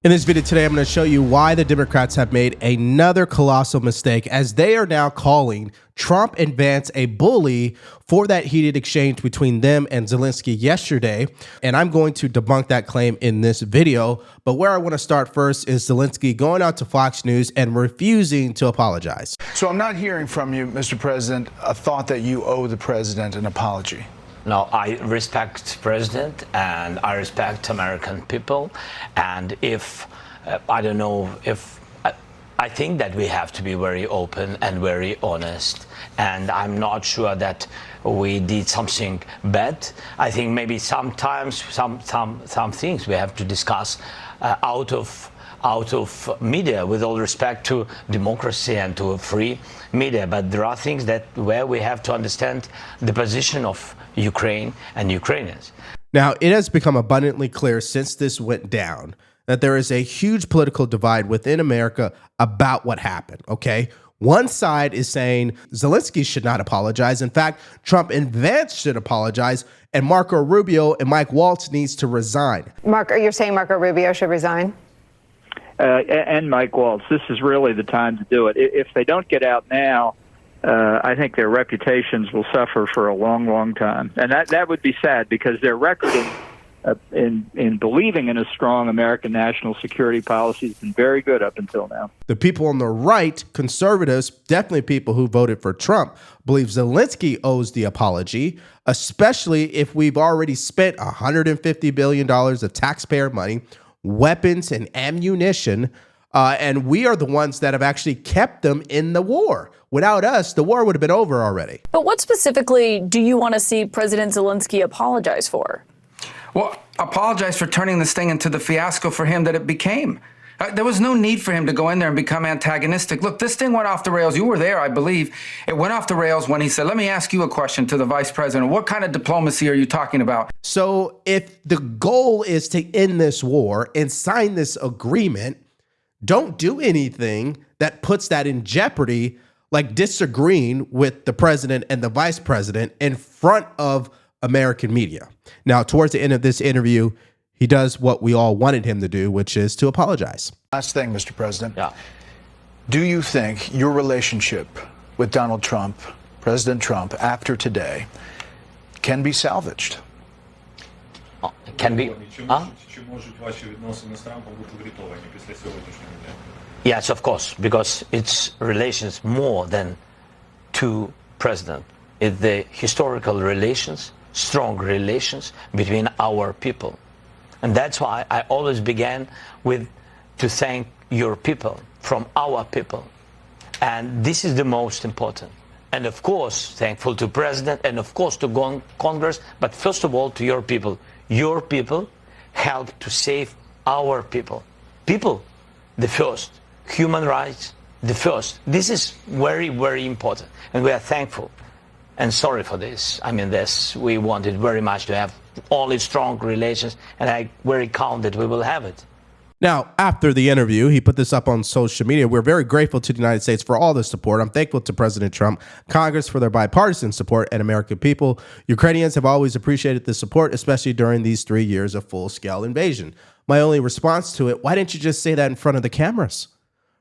In this video today, I'm going to show you why the Democrats have made another colossal mistake as they are now calling Trump and Vance a bully for that heated exchange between them and Zelenskyy yesterday. And I'm going to debunk that claim in this video. But where I want to start first is Zelenskyy going out to Fox News and refusing to apologize. So I'm not hearing from you, Mr. President, a thought that you owe the president an apology. No, I respect President and I respect American people. And if, I don't know, if I think that we have to be very open and very honest. And I'm not sure that we did something bad. I think maybe sometimes some things we have to discuss out of media, with all respect to democracy and to a free media. But there are things that where we have to understand the position of Ukraine and Ukrainians. Now, it has become abundantly clear since this went down that there is a huge political divide within America about what happened, okay? One side is saying Zelenskyy should not apologize. In fact, Trump and Vance should apologize, and Marco Rubio and Mike Waltz needs to resign. Mark, you're saying Marco Rubio should resign? And Mike Waltz, this is really the time to do it. If they don't get out now, I think their reputations will suffer for a long, long time. And that would be sad, because their record in believing in a strong American national security policy has been very good up until now. The people on the right, conservatives, definitely people who voted for Trump, believe Zelenskyy owes the apology, especially if we've already spent $150 billion of taxpayer money, weapons and ammunition, and we are the ones that have actually kept them in the war. Without us, the war would have been over already. But what specifically do you want to see President Zelenskyy apologize for? Well, apologize for turning this thing into the fiasco for him that it became. There was no need for him to go in there and become antagonistic. Look, this thing went off the rails. You were there, I believe. It went off the rails when he said, let me ask you a question to the vice president. What kind of diplomacy are you talking about? So if the goal is to end this war and sign this agreement, don't do anything that puts that in jeopardy, like disagreeing with the president and the vice president in front of American media. Now, towards the end of this interview, he does what we all wanted him to do, which is to apologize. Last thing, Mr. President. Yeah. Do you think your relationship with Donald Trump, President Trump, after today, can be salvaged? Can be? Yes, of course, because it's relations more than two presidents. It's the historical relations, strong relations between our people. And that's why I always began with to thank your people, from our people. And this is the most important. And of course, thankful to President and of course to Congress, but first of all to your people. Your people helped to save our people. People, the first. Human rights, the first. This is very, very important. And we are thankful and sorry for this. I mean, we wanted very much to have only strong relations, and I'm very confident that we will have it. Now, after the interview, he put this up on social media. We're very grateful to the United States for all the support. I'm thankful to President Trump, Congress for their bipartisan support, and American people. Ukrainians have always appreciated the support, especially during these 3 years of full-scale invasion. My only response to it, why didn't you just say that in front of the cameras,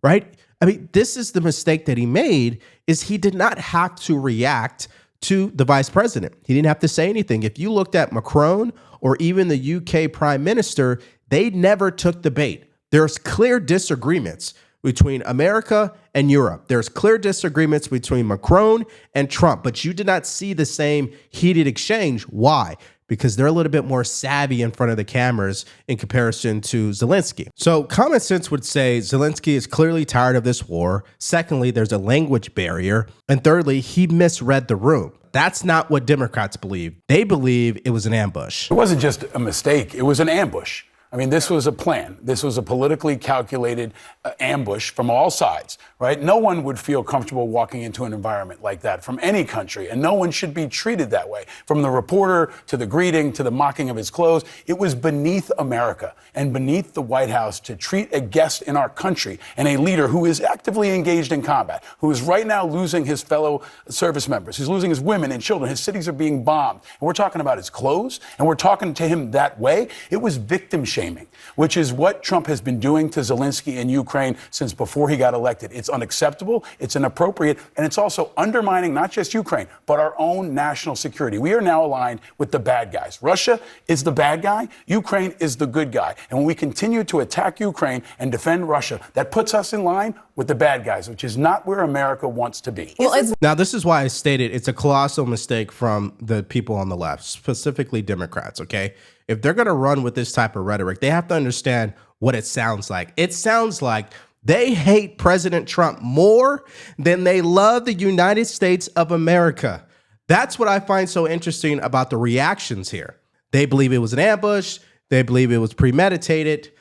right? I mean, this is the mistake that he made, is he did not have to react to the vice president. He didn't have to say anything. If you looked at Macron or even the UK prime minister, they never took the bait. There's clear disagreements between America and Europe. There's clear disagreements between Macron and Trump, but you did not see the same heated exchange. Why? Because they're a little bit more savvy in front of the cameras in comparison to Zelenskyy. So common sense would say Zelenskyy is clearly tired of this war. Secondly, there's a language barrier. And thirdly, he misread the room. That's not what Democrats believe. They believe it was an ambush. It wasn't just a mistake. It was an ambush. I mean, this was a plan. This was a politically calculated ambush from all sides, right? No one would feel comfortable walking into an environment like that from any country, and no one should be treated that way. From the reporter to the greeting to the mocking of his clothes, it was beneath America and beneath the White House to treat a guest in our country and a leader who is actively engaged in combat, who is right now losing his fellow service members. He's losing his women and children. His cities are being bombed. And we're talking about his clothes, and we're talking to him that way. It was victim shaming. shaming, which is what Trump has been doing to Zelenskyy in Ukraine since before he got elected. It's unacceptable, it's inappropriate, and it's also undermining not just Ukraine, but our own national security. We are now aligned with the bad guys. Russia is the bad guy, Ukraine is the good guy. And when we continue to attack Ukraine and defend Russia, that puts us in line with the bad guys, which is not where America wants to be. Now, this is why I stated it's a colossal mistake from the people on the left, specifically Democrats, okay? If they're going to run with this type of rhetoric, they have to understand what it sounds like. It sounds like they hate President Trump more than they love the United States of America. That's what I find so interesting about the reactions here. They believe it was an ambush. They believe it was premeditated.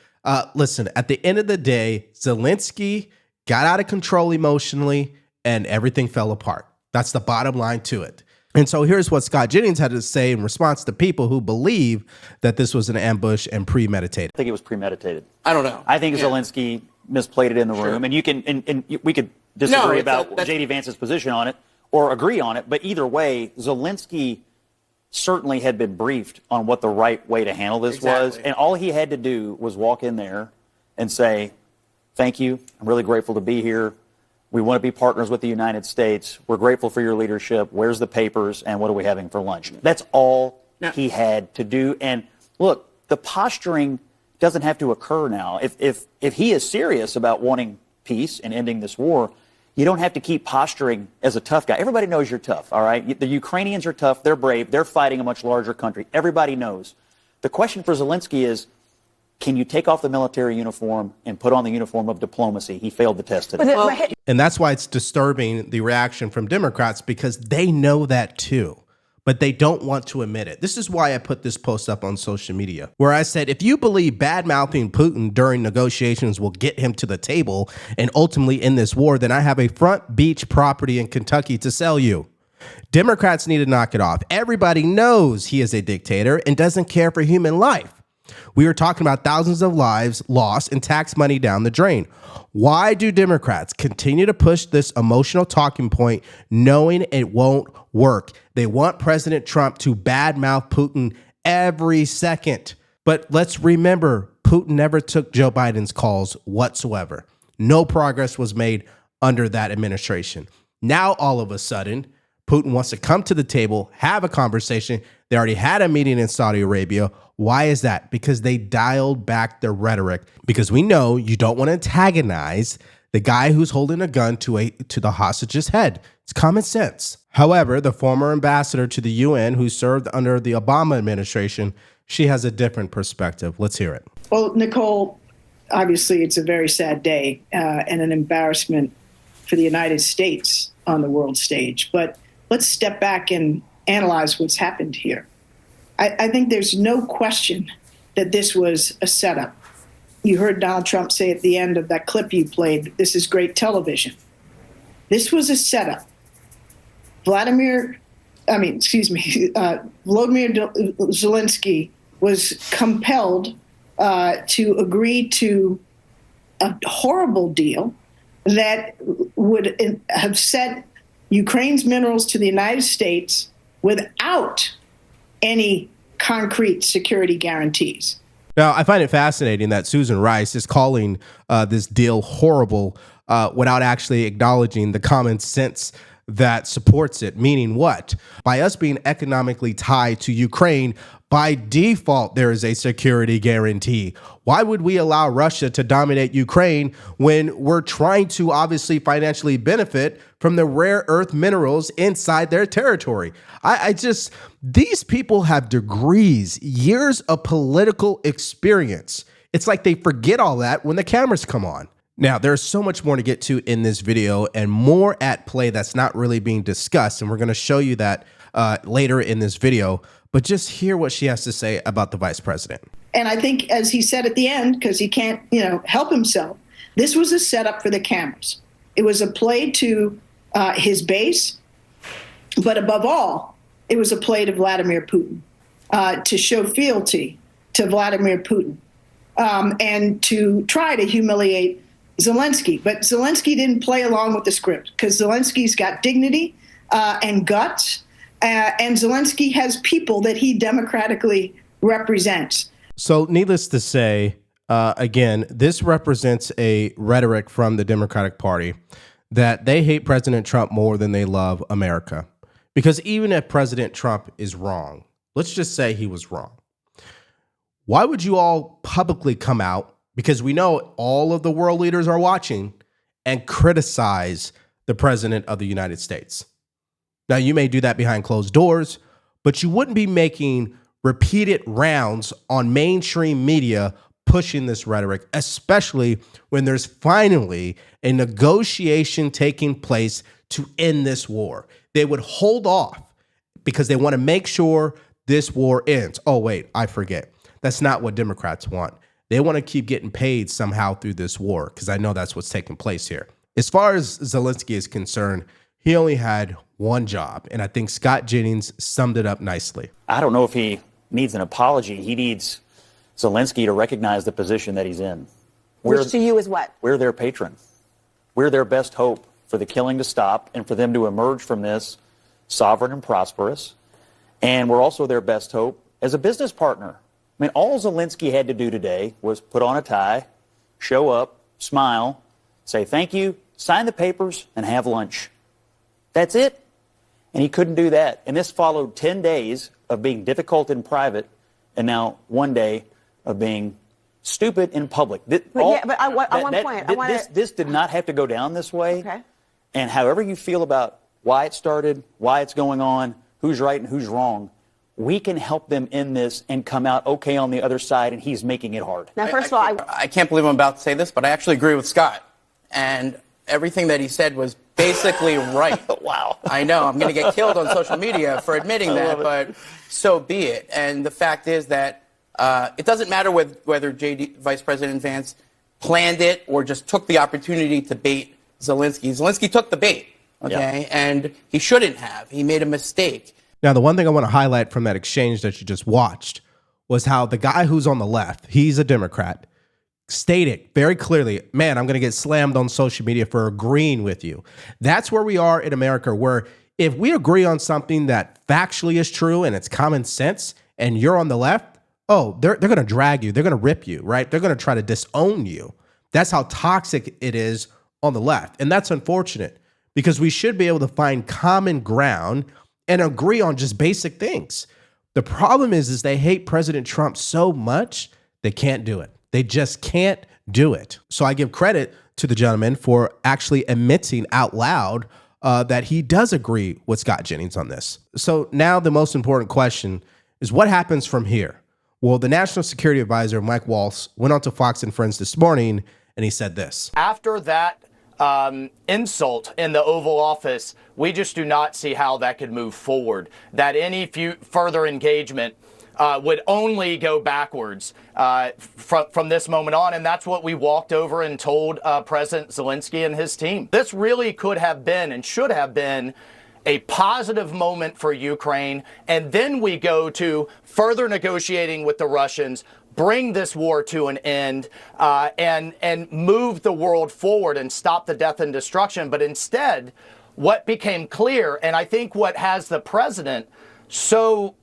Listen, at the end of the day, Zelenskyy got out of control emotionally and everything fell apart. That's the bottom line to it. And so here's what Scott Jennings had to say in response to people who believe that this was an ambush and premeditated. I think it was premeditated. I don't know. I think Zelenskyy misplayed it in the room, and you can and we could disagree about J.D. Vance's position on it or agree on it, but either way, Zelenskyy certainly had been briefed on what the right way to handle this was, and all he had to do was walk in there and say, "Thank you. I'm really grateful to be here. We want to be partners with the United States. We're grateful for your leadership. Where's the papers, and what are we having for lunch?" That's all he had to do. And look, the posturing doesn't have to occur now. If he is serious about wanting peace and ending this war, you don't have to keep posturing as a tough guy. Everybody knows you're tough, all right? The Ukrainians are tough. They're brave. They're fighting a much larger country. Everybody knows. The question for Zelenskyy is, can you take off the military uniform and put on the uniform of diplomacy? He failed the test today. And that's why it's disturbing, the reaction from Democrats, because they know that too, but they don't want to admit it. This is why I put this post up on social media, where I said, if you believe bad-mouthing Putin during negotiations will get him to the table and ultimately end this war, then I have a front beach property in Kentucky to sell you. Democrats need to knock it off. Everybody knows he is a dictator and doesn't care for human life. We are talking about thousands of lives lost and tax money down the drain. Why do Democrats continue to push this emotional talking point knowing it won't work? They want President Trump to badmouth Putin every second. But let's remember, Putin never took Joe Biden's calls whatsoever. No progress was made under that administration. Now, all of a sudden, Putin wants to come to the table, have a conversation. They already had a meeting in Saudi Arabia. Why is that? Because they dialed back their rhetoric. Because we know you don't want to antagonize the guy who's holding a gun to the hostage's head. It's common sense. However, the former ambassador to the UN who served under the Obama administration, she has a different perspective. Let's hear it. Well, Nicole, obviously it's a very sad day and an embarrassment for the United States on the world stage. But let's step back and analyze what's happened here. I think there's no question that this was a setup. You heard Donald Trump say at the end of that clip you played, this is great television. This was a setup. Volodymyr Zelenskyy was compelled to agree to a horrible deal that would have sent Ukraine's minerals to the United States without any concrete security guarantees. Now, I find it fascinating that Susan Rice is calling this deal horrible without actually acknowledging the common sense that supports it. Meaning what? By us being economically tied to Ukraine, by default, there is a security guarantee. Why would we allow Russia to dominate Ukraine when we're trying to obviously financially benefit from the rare earth minerals inside their territory? These people have degrees, years of political experience. It's like they forget all that when the cameras come on. Now, there's so much more to get to in this video and more at play that's not really being discussed. And we're going to show you that later in this video. But just hear what she has to say about the vice president. And I think, as he said at the end, because he can't, help himself, this was a setup for the cameras. It was a play to his base, but above all, it was a play to Vladimir Putin, to show fealty to Vladimir Putin, and to try to humiliate Zelenskyy. But Zelenskyy didn't play along with the script, because Zelensky's got dignity and guts. And Zelenskyy has people that he democratically represents. So needless to say, again, this represents a rhetoric from the Democratic Party that they hate President Trump more than they love America. Because even if President Trump is wrong, let's just say he was wrong, why would you all publicly come out, because we know all of the world leaders are watching, and criticize the President of the United States? Now, you may do that behind closed doors, but you wouldn't be making repeated rounds on mainstream media pushing this rhetoric, especially when there's finally a negotiation taking place to end this war. They would hold off because they want to make sure this war ends. Oh, wait, I forget. That's not what Democrats want. They want to keep getting paid somehow through this war, because I know that's what's taking place here. As far as Zelenskyy is concerned, he only had one job, and I think Scott Jennings summed it up nicely. I don't know if he needs an apology. He needs Zelenskyy to recognize the position that he's in. Which to you is what? We're their patron. We're their best hope for the killing to stop and for them to emerge from this sovereign and prosperous. And we're also their best hope as a business partner. I mean, all Zelenskyy had to do today was put on a tie, show up, smile, say thank you, sign the papers, and have lunch. That's it. And he couldn't do that. And this followed 10 days of being difficult in private, and now 1 day of being stupid in public. This did not have to go down this way. Okay. And however you feel about why it started, why it's going on, who's right and who's wrong, we can help them in this and come out okay on the other side, and he's making it hard. Now, first of all, I can't believe I'm about to say this, but I actually agree with Scott. And everything that he said was basically right. Wow. I know, I'm going to get killed on social media for admitting that, but so be it. And the fact is that it doesn't matter whether Vice President Vance planned it or just took the opportunity to bait Zelenskyy. Zelenskyy took the bait, okay? Yeah. And he shouldn't have. He made a mistake. Now, the one thing I want to highlight from that exchange that you just watched was how the guy who's on the left, he's a Democrat, stated very clearly, man, I'm going to get slammed on social media for agreeing with you. That's where we are in America, where if we agree on something that factually is true and it's common sense and you're on the left, oh, they're going to drag you. They're going to rip you, right? They're going to try to disown you. That's how toxic it is on the left. And that's unfortunate, because we should be able to find common ground and agree on just basic things. The problem is they hate President Trump so much, they can't do it. They just can't do it. So I give credit to the gentleman for actually admitting out loud that he does agree with Scott Jennings on this. So now the most important question is, what happens from here? Well, the National Security Advisor, Mike Waltz, went on to Fox and Friends this morning, and he said this. After that insult in the Oval Office, we just do not see how that could move forward, that any further engagement would only go backwards from this moment on. And that's what we walked over and told President Zelenskyy and his team. This really could have been and should have been a positive moment for Ukraine. And then we go to further negotiating with the Russians, bring this war to an end, and move the world forward and stop the death and destruction. But instead, what became clear, and I think what has the president so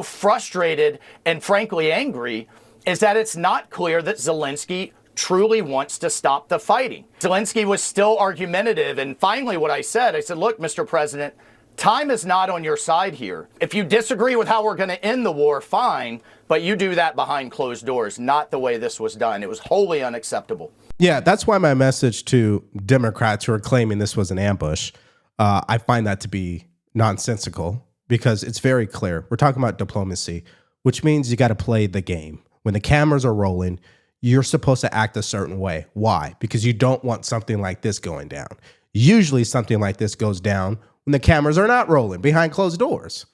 frustrated and frankly angry, is that it's not clear that Zelenskyy truly wants to stop the fighting. Zelenskyy was still argumentative, and finally what I said, look, Mr. President, time is not on your side here. If you disagree with how we're going to end the war, fine, but you do that behind closed doors, not the way this was done. It was wholly unacceptable. Yeah, that's why my message to Democrats who are claiming this was an ambush, I find that to be nonsensical, because it's very clear. We're talking about diplomacy, which means you got to play the game. When the cameras are rolling, you're supposed to act a certain way. Why? Because you don't want something like this going down. Usually something like this goes down when the cameras are not rolling behind closed doors.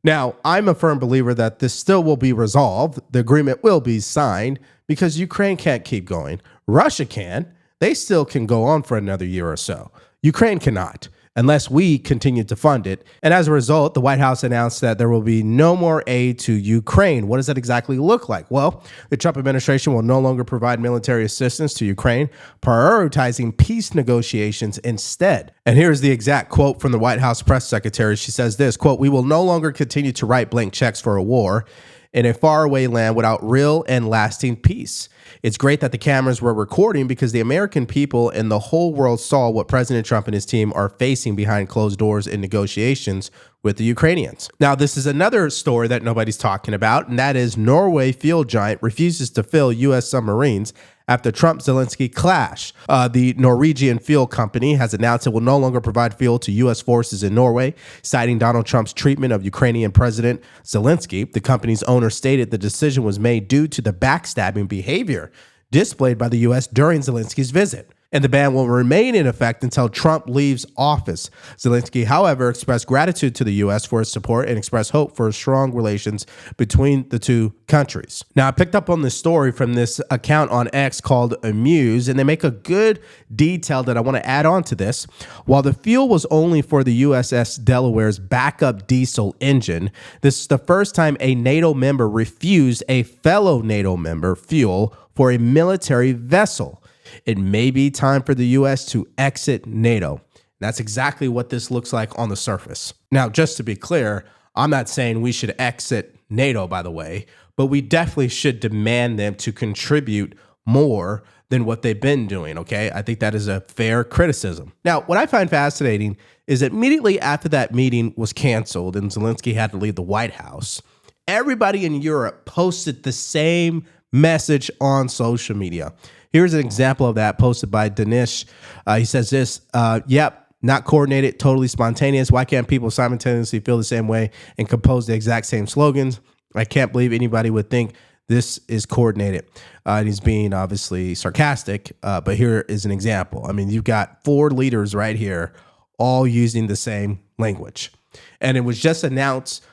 Now, I'm a firm believer that this still will be resolved. The agreement will be signed, because Ukraine can't keep going. Russia can. They still can go on for another year or so. Ukraine cannot, unless we continue to fund it. And as a result, the White House announced that there will be no more aid to Ukraine. What does that exactly look like? Well, the Trump administration will no longer provide military assistance to Ukraine, prioritizing peace negotiations instead. And here's the exact quote from the White House press secretary. She says this, quote, "We will no longer continue to write blank checks for a war. in a faraway land without real and lasting peace. It's great that the cameras were recording because the American people and the whole world saw what President Trump and his team are facing behind closed doors in negotiations with the Ukrainians. Now, this is another story that nobody's talking about, and that is Norway fuel giant refuses to fill U.S. submarines after Trump-Zelenskyy clash. The Norwegian fuel company has announced it will no longer provide fuel to U.S. forces in Norway, citing Donald Trump's treatment of Ukrainian President Zelenskyy. The company's owner stated the decision was made due to the backstabbing behavior displayed by the U.S. during Zelensky's visit, and the ban will remain in effect until Trump leaves office. Zelenskyy, however, expressed gratitude to the U.S. for its support and expressed hope for strong relations between the two countries. Now, I picked up on this story from this account on X called Amuse, and they make a good detail that I want to add on to this. While the fuel was only for the USS Delaware's backup diesel engine, this is the first time a NATO member refused a fellow NATO member fuel for a military vessel. It may be time for the U.S. to exit NATO. That's exactly what this looks like on the surface. Now, just to be clear, I'm not saying we should exit NATO, by the way, but we definitely should demand them to contribute more than what they've been doing, okay? I think that is a fair criticism. Now, what I find fascinating is that immediately after that meeting was canceled and Zelenskyy had to leave the White House, everybody in Europe posted the same message on social media. Here's an example of that posted by Danish. He says this, yep, not coordinated, totally spontaneous. Why can't people simultaneously feel the same way and compose the exact same slogans? I can't believe anybody would think this is coordinated. And he's being obviously sarcastic, but here is an example. I mean, you've got 4 leaders right here all using the same language. And it was just announced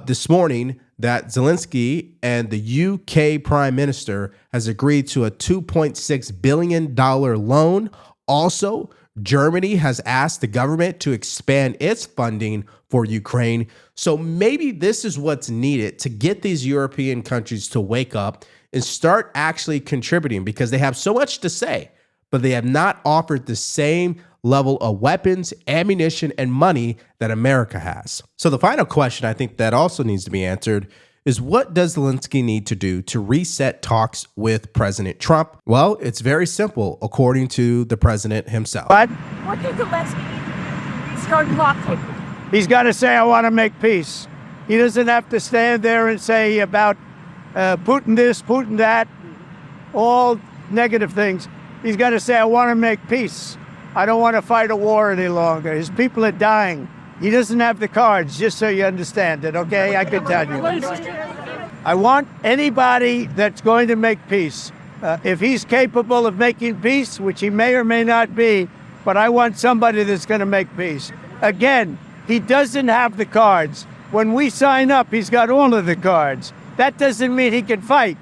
this morning that Zelenskyy and the UK Prime Minister has agreed to a $2.6 billion loan. Also, Germany has asked the government to expand its funding for Ukraine. So maybe this is what's needed to get these European countries to wake up and start actually contributing, because they have so much to say, but they have not offered the same level of weapons, ammunition, and money that America has. So the final question I think that also needs to be answered is, what does Zelenskyy need to do to reset talks with President Trump? Well, it's very simple, according to the president himself. What did Zelenskyy start clock taking? He's got to say, I want to make peace. He doesn't have to stand there and say about Putin this, Putin that, all negative things. He's got to say, I want to make peace. I don't want to fight a war any longer. His people are dying. He doesn't have the cards, just so you understand it, okay? I can tell you. I want anybody that's going to make peace. If he's capable of making peace, which he may or may not be, but I want somebody that's going to make peace. Again, he doesn't have the cards. When we sign up, he's got all of the cards. That doesn't mean he can fight.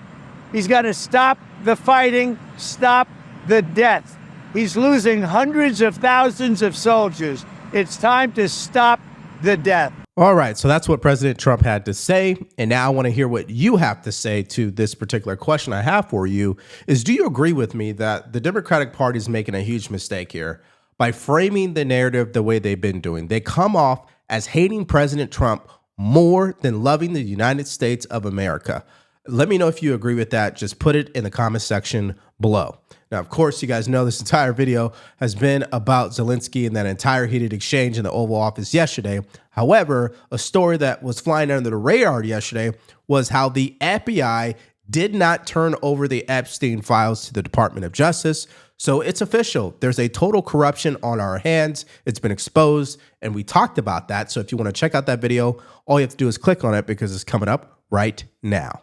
He's got to stop the fighting, stop the death. He's losing hundreds of thousands of soldiers. It's time to stop the death. All right, so that's what President Trump had to say. And now I want to hear what you have to say to this particular question I have for you is, do you agree with me that the Democratic Party is making a huge mistake here by framing the narrative the way they've been doing? They come off as hating President Trump more than loving the United States of America. Let me know if you agree with that. Just put it in the comment section below. Now, of course, you guys know this entire video has been about Zelenskyy and that entire heated exchange in the Oval Office yesterday. However, a story that was flying under the radar yesterday was how the FBI did not turn over the Epstein files to the Department of Justice. So it's official. There's a total corruption on our hands. It's been exposed, and we talked about that. So if you want to check out that video, all you have to do is click on it because it's coming up right now.